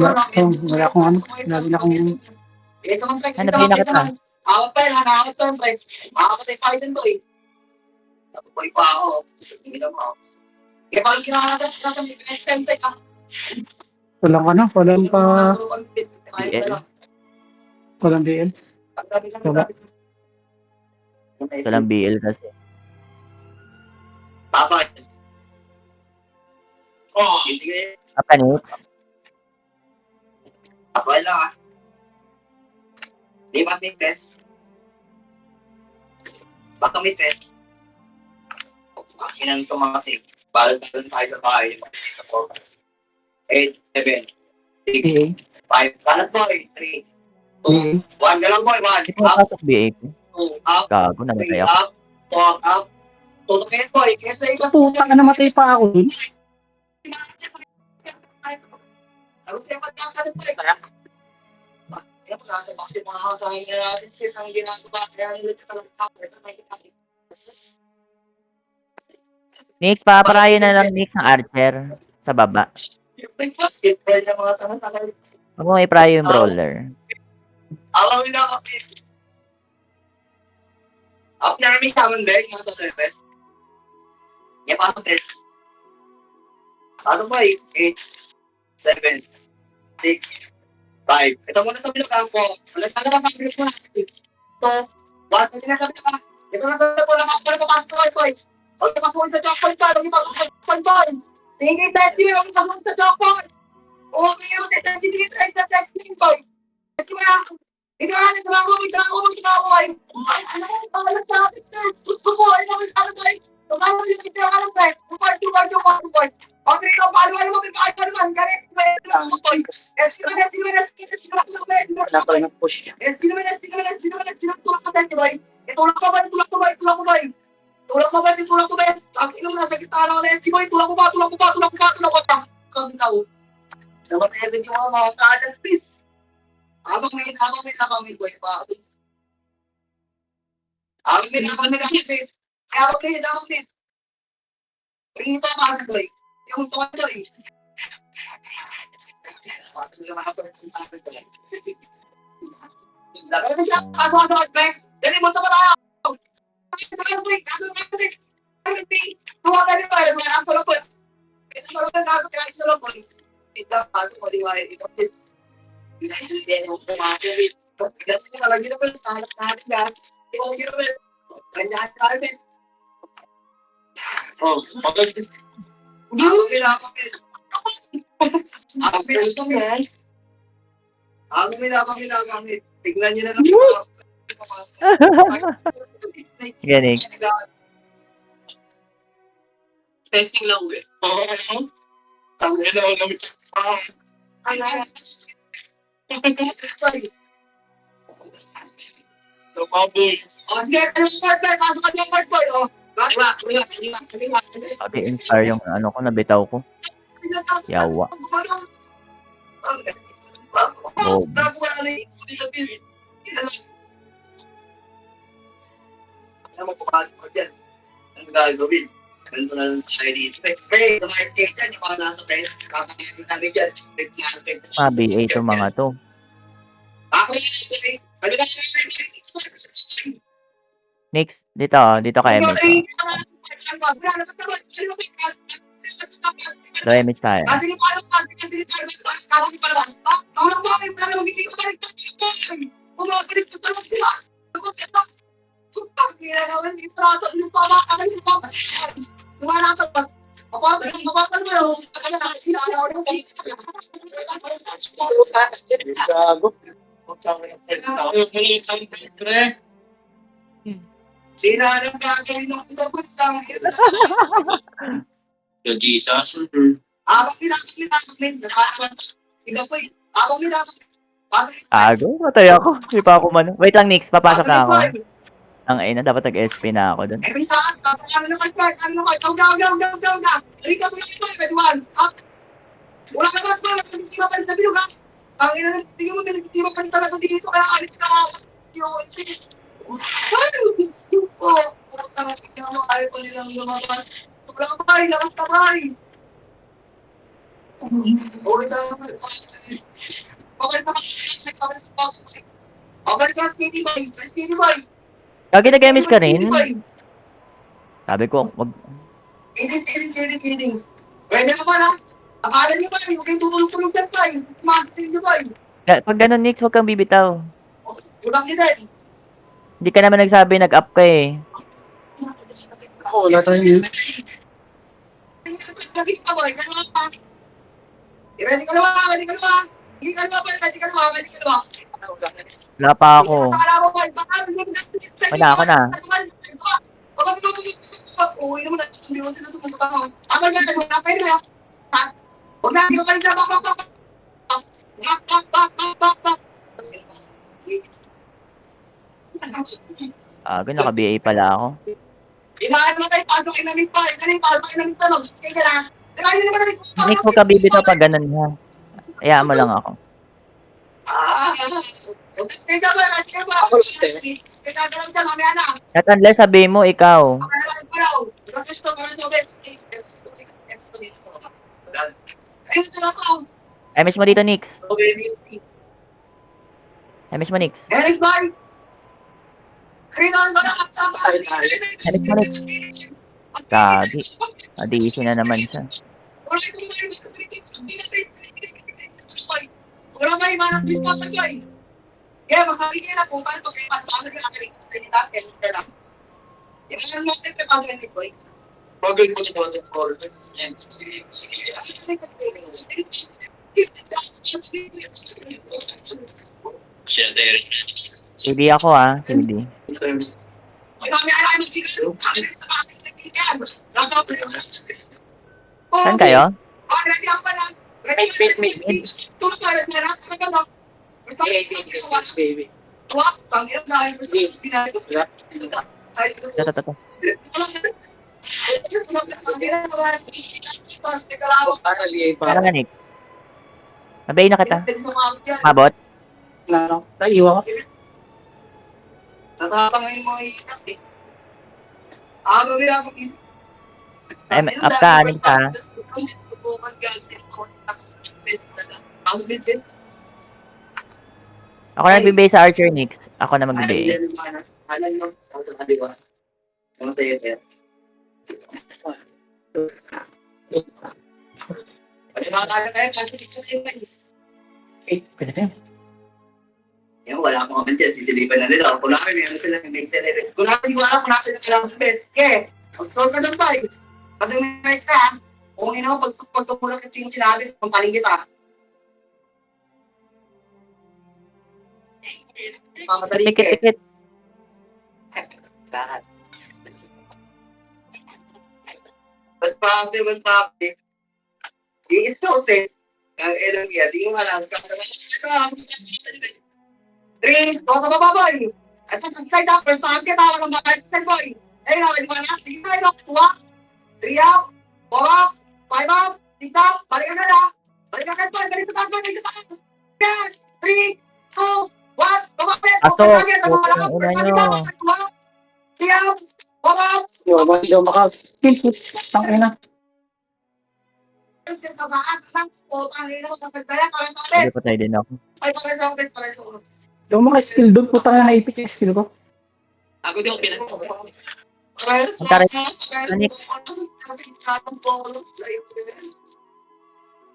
Wala akong ano. Lagi na akong... Hanapin na kita. Awat pa yun, nakakot pa yun, pre. Makakot tayo pa yun to eh. Nakupoy pa ako. Hindi na mo. Kaya pag kinakagat sa next time tayo. Walang ano. Walang pa... BL. Walang BL. Wala. Ito lang BL kasi. Papa. Oh, hindi Apa, Nix? Papa lang ah. Di ba may pes? Baka may pes. Kinang tumating. Balas tayo sa bahay. 8, 7, 6, BA. 5. Balas boy. 3, 2, 1. Galang boy. 1. Ito napasok BA ko. 2, up. Gago, namatay 3, ako. up. 4, up. Tutukin boy. Kesa iba. Putang na namatay pa ako dun. Ano siya magkakalit boy? Kaya pag nasa bakit mga kasahin na natin siya isang ginagawa. Kaya nilito ka lang sa may kipasik. Nix, paparayo na lang Nix ng Archer sa baba. May basketball yung mga tangan-tangan. Huwag mo iprayo yung brawler. Alam mo na kapit. Up namin tamang bag, mga sa service. Yan pa ako test. Ano ba 8, 7, 6, 5. Ito muna sa bilog ako. Wala sa mga pagbilog mo natin. So, bakit na sinasabi ka? Ito na sa ko lang ako na papasok ko. Huwag ka po sa chocolate ka. Huwag ka po sa chocolate. Tingin kayo testing. Huwag ka po sa chocolate. Huwag kayo testing. Sa testing ko. Testing mo lang. Ito na sa mga kumita ako. Ay, ano yung pangalan sa akin, sir? Gusto ko. Ano yung pangalan sa akin? Kung ano yung pinita ka lang, sir. Kupart. Okay, ikaw, paano mo pinakaya ka naman? Ganit, Wala pa rin ang push. Tulak mo ba? Ang ilong nasa gitna lang na boy. Tulak mo ba? Kagitaw. Namatay din yung mga kanan, please. Abang may boy pa. Abang may. Ringito ka boy. Yung tondo eh. Pato yung mga pagpuntahan ko. Lagay mo siya. Ano, Beck? Dali mo ito ba tayo? Sa kayo, boy. Gagawin ka, Beck. Tuwa ka rin pa. Mga solo po. Ito ba rin gagawin solo po? Ito, pato mo, diwain. Ito, please. Hindi mo pumakawin. Kasi nga, lagi na po. Sa halap natin nga. Hindi mo ginawa. Kanyahan ka, Beck. Oh, pagod. Ako pinapakit. Tignan niyo na lang. Sige, Nix. Testing lang, we. Tangin na ako namin. Lumaboy. Oh, sige, ano smart boy? Pasok ka niya, smart boy. Oh, Pag-inspire yung ano ko, nabitaw ko. Yawa. Oh. Ano magpapasok ko dyan? Ano gagawin? Ganito na lang tayo dito. Hey, tumayos kayo dyan. Yung mga nasa pwede. Kakakasin kami dyan. Mabi, ito mga to. Ako yung Nix, dito ka image. Do image tayo. Gago. Sina ang gagawin ng sinabot ng The Jesus. abang pinakakit, nakakakit. Ikaw po abang pinakakit. Ago, matay ako. Hindi pa ako man. Wait lang, Nix. Papasok na ako. Ang ina, dapat nag-SP na ako dun. Every time, ano naman, down. Rika ko yung ito, everyone. Wala ka na pa, nagtitiba pa rin sa bilog, ha? Ang ina ng tingin mo, nagtitiba pa rin talaga dito, kaya alis ka yun. Ay, gusto ko. Puta na, tingnan mo, ayaw pa nilang lumabas. Wala ka ba, lakas ka ba? Okay, City Boy. Kagi nag-MS ka rin? Sabi ko, wag. Kidding. Pwede ka pala. Akala niyo ba, yung kayo tutulog-tulog dyan pa, yung mag-sing niyo ba? Pag ganun, Nix, wag kang bibitaw. Ulang niyo din. Hindi ka naman nagsabi, nag-up ka eh. Ako, wala tayong yun. Lagi ka ba, ganun ka. Ready ka naman. Hindi ka naman. Wala pa ako. Wala ako na. Uy naman, hindi mo sila tumutok ako. Ako na, wala kayo na. Huwag na, hindi ko kayo Naka-BA pala ako. Inaano na tayo, pasok inamit pa. Pasok inamit pa, no? Kaya ka na. Nix, wag ka bibitaw pag ganun ha. Hayaan mo lang ako. At unless sabihin mo, ikaw. Ayun, ito na ako. MS mo dito, Nix. Okay, MS mo, Nix. Eric, bye! Kailangan ko na kapsama. MS mo, Nix. Gagi. Adisi na naman siya. Wala kayo manang din po tagay. Kaya makakigil na po tayo pag kayo pasalag na kayo sa inyo natin. Yung natin na pagalit ko. Pagalit ko na po ng call. CD ako, CD. Saan kayo? Baby. Ito. Para liay pa. Tara nga, Nick. Mabay na kita. Mabot? Ano? Naiwan ko. Natatangayin mo yung ikat eh. Ako rin ako. Up ka, anin ka. Ako na nagbibigay sa Archer, Nix. Ako na magbibigay. Pwede na yun. Yan, wala akong kaman dyan. Sisilipan na nila. Kung namin, may ano sila, may accelerate. Kung namin, wala kung natin na kailangan sa bed. Okay, mag-score ka doon tayo. Pag nag-night ka, kung ina ko, pag tumulak ito yung sinabi, pampaling kita. Pamatali ka eh. Tikit. Lahat. Ba't pakti? I-scout eh. Ang ilang yan, di mo alam. Three, go ka baboy! At sa side up, first time kita ako ng mga side boy. Ayun, okay, mga nasa, sige tayo, swak. 3 up, 4 up, 5 up, 6 up, balik ka na na. Balik ka na, balik sa taas. 10, 3, 2, 1, tumapit. Aso, putang ina nyo. 3 up, 4 up. Hindi ako maka-skill. Tangina. Hindi pa tayo din ako. Hindi ako maka-skill doon. Putang na naipit yung skill ko. Ako din ako pinag-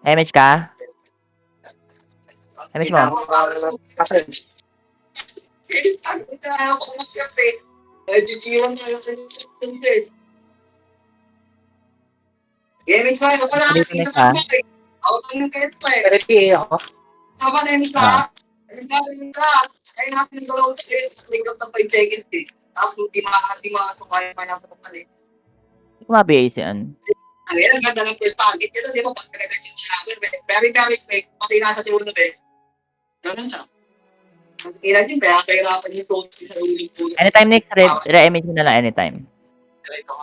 MH ka? MH mo? Gaming ko, ito pala. Dito na ka? Ako yung kaya Pero PA ako. Sama na yung ka. Sabi ka. Kaya natin yung dalawang link up ng 5 seconds eh. Tapos di makakaya pa nasa kapal eh. Hindi ko mabasian. Ang ilang ganda ng first target. Ito di ba pagkakagad yung sinabi. Very quick. Pati nasa tiwon na ba eh. Ganun lang. Mas ilan yun. Kaya kahirapan yung total sa uling po. Anytime next, re-MH mo na lang anytime.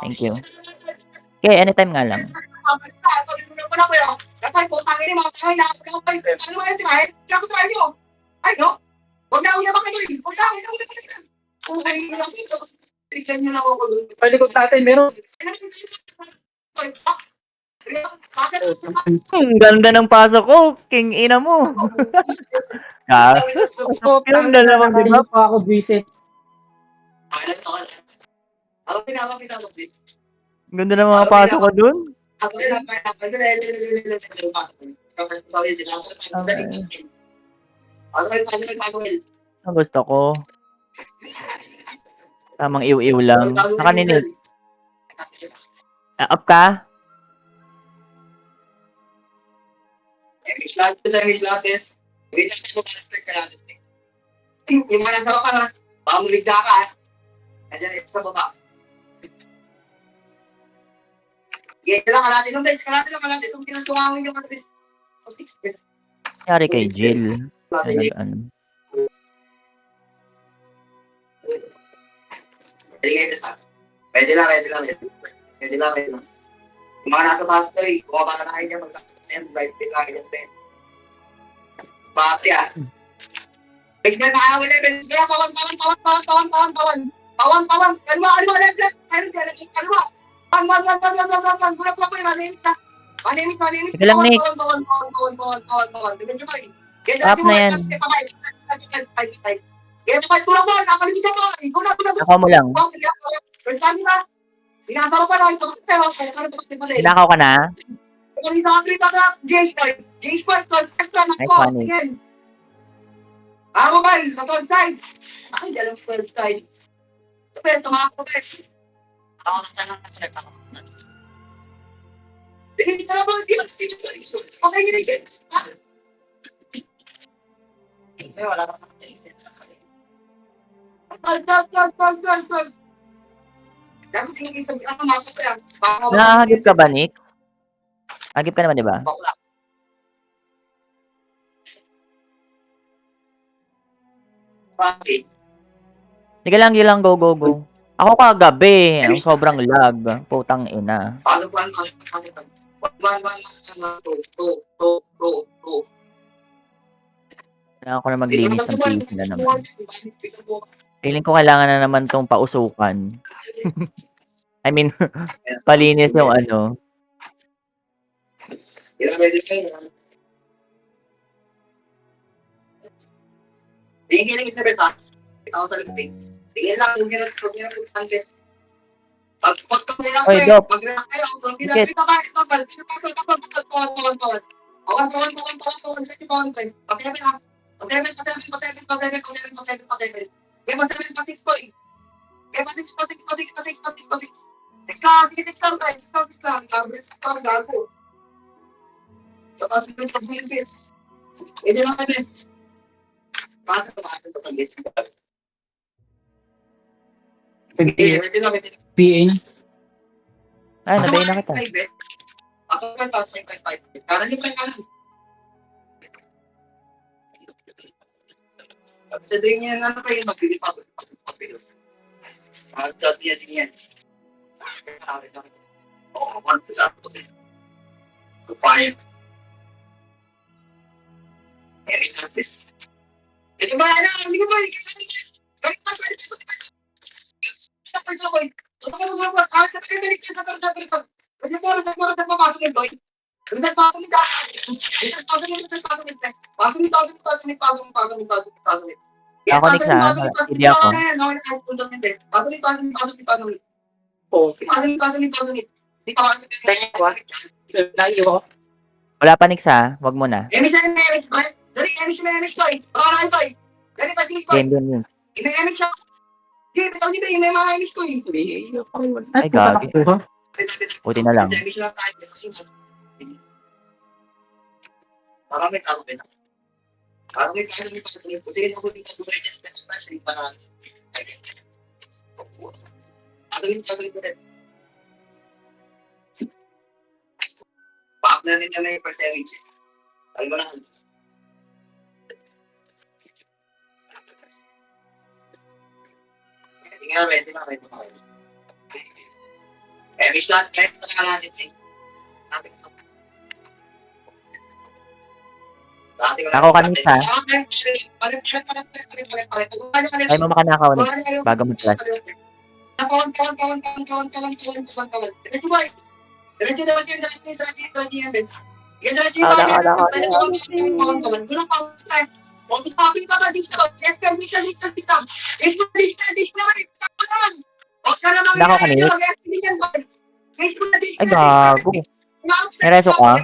Thank you. Okay, anytime nga lang. Natay po, tangin yung mga tangin na. Ano ba yung tirahin? Kaya ko tirahin nyo. Ay, no? Huwag na uyaman kayo. Huwag na uyaman kayo. Okay, yun lang ito. Tignan nyo lang ako doon. Palikod natin, meron. Bakit? Ganda ng pasok ko. King ina mo. Ganda naman, di ba? Pa ako visit. Ako pinapakita ko din. Ganda ng mga pasok ko dun. Ako din ang Ang gusto ko. Tamang iw-iw lang. Nakaninig. Up ka? Yung mga nasa ka na, pamulig na ka. Nandiyan ito sa baba. Gaya lang, kalati lang, bes. Kalati lang. Itong pinagtuwangin yung bes. Nangyari kay Jill. Ano? Pwede lang. Yung mga nasa taas ko eh, bumaba na kayo niya, magkakasal na yan, light pin lang yan, Ben. Bakit yan? Bigyan na ako, Ben. Kaya, pawan. Kalma, left. Kalma. Gulat ko yung maliit na. Manimik. Sige lang, Nick. Bawal. Medyo kayo. Up na yan. Kaya naman, tulong mo, nakalimutan mo. Ikaw na. Nakaw mo lang. Pero saan ba? Tinatawag pa lang, Nakaw ka na? Nice one, Ako ba, sa third side. Ako hindi alam sa third side. Sabi, tumakbo ka. Ako na tanong na sa nagtako. Hindi ka naman, hindi ka okay, hindi. Hindi, wala ka sa Tag. Dapat tingin sa ano mga kaya. Nakahagip ka ba, Nick? Hagip ka naman, di ba? Bakla. Bakit? Sige lang, go. Ako kagabi, ang sobrang lag. Putang ina. Paano ba Kailangan ko na maglinis ng PC na naman. Feeling ko kailangan na naman tong pausukan. I mean, palinis yung ano. Tingin na besa. Ikaw sa likod. Tingin lang yung ginagawa bes. Pag Oy, Dop. PA na. Ay, nabay na kita. Ako kan pa 5.5. Kanan yung kanan. Sa din niya na pa yung magbili pa. Agad niya din yan. Oo, man sa ako. Kupay. Any service. Hindi ba na, hindi ba? Ako, Nick, ha? Hindi ako. Wala pa, Nick, ha? Wag mo na. Game yun. Ay, gagi. Buti na lang. Partner din na yung percentage. Alam mo na. Hindi nga. Miss lahat, kahit na natin eh. Ako kanina. Ay mo makanakaw, Nick. Bago mag-class. Nako kanina. Ay, gago. May reso ka?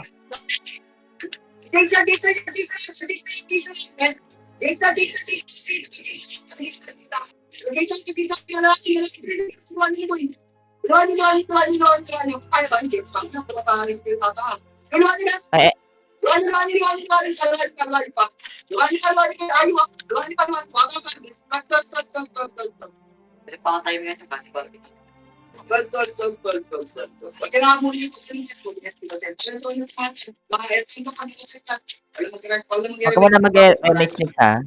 Ay, Huwag mo na mag-message, Nick, ha?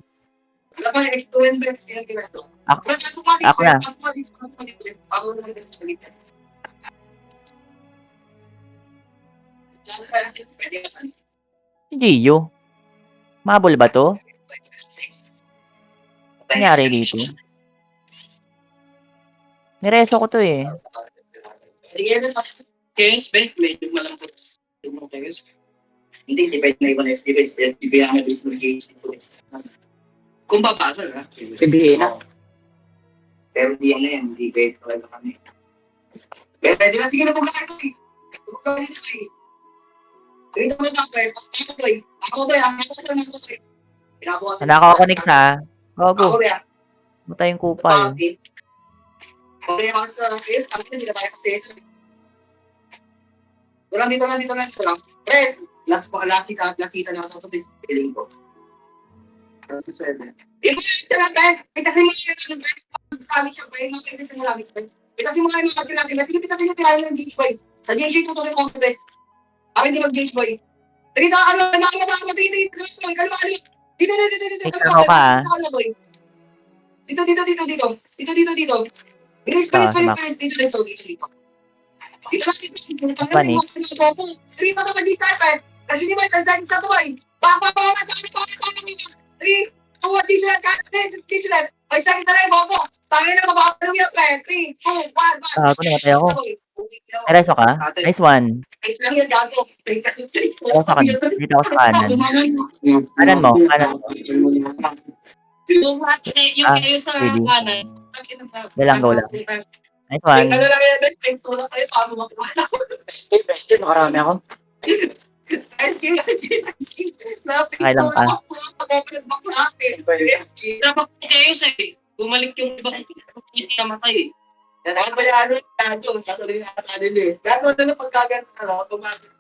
Ako na. Si Gio. Mabol ba to? Nangyari dito? Nireso ko to eh. Change, medyo malambot. Hindi, depende na iba na SDB. SDB ang business gauge. Kung babasa na. PBA na. Pero di ano yan, hindi pwede talaga kami. Pero pwede na, sige na pagkakas ko eh. Pagkakas ko eh. Dito mo na ako eh. Ako boy. Ako boy. Nakaka-connect sa. Ako Gogo. boy. Buta yung kupal. Okay, ako sa akin. Ako hindi na tayo kasi ito. Dito lang. Pre, lasita na ako sa piling ko. Sa swede. Yung mga lang tayo. Kasi mo siya lang tayo. Kami siya pa yung mga kasi nagamit ko. Kasi mga natin natin. Sige, pitasin yung tirahan ng Gage Boy. Sa Gage Boy, tutuloy ko best. Ako hindi mag-Gage Boy. Dito, nakakita ako dito. Kalma. Dito. Ikaw ka, ah. Dito. Please. Dito. Funny. Dito ka mag-start eh. Kasi di ba, tansakin ka to eh. Baka Ay, sakit na lang, bobo. Tangin na, mabakalo yan, pre. 3, 2, 1, Ako namatay ako. Reso ka? Nice one. Ay, lang yan, gago. Ako sa kanan. Dito ako sa kanan. Kanan mo. Yung Ah, kayo sa pwede. kanan. Go lang. Nice one. Ano lang yan, best friend, tulak kayo, paano makuha na ako. Best nakarami ako. Okay lang ka. Dapat kayo sa bumalik yung ibang hindi namatay. Saan ba yan? Sa tuloy na natin eh. Gago na pagkagan, automatic.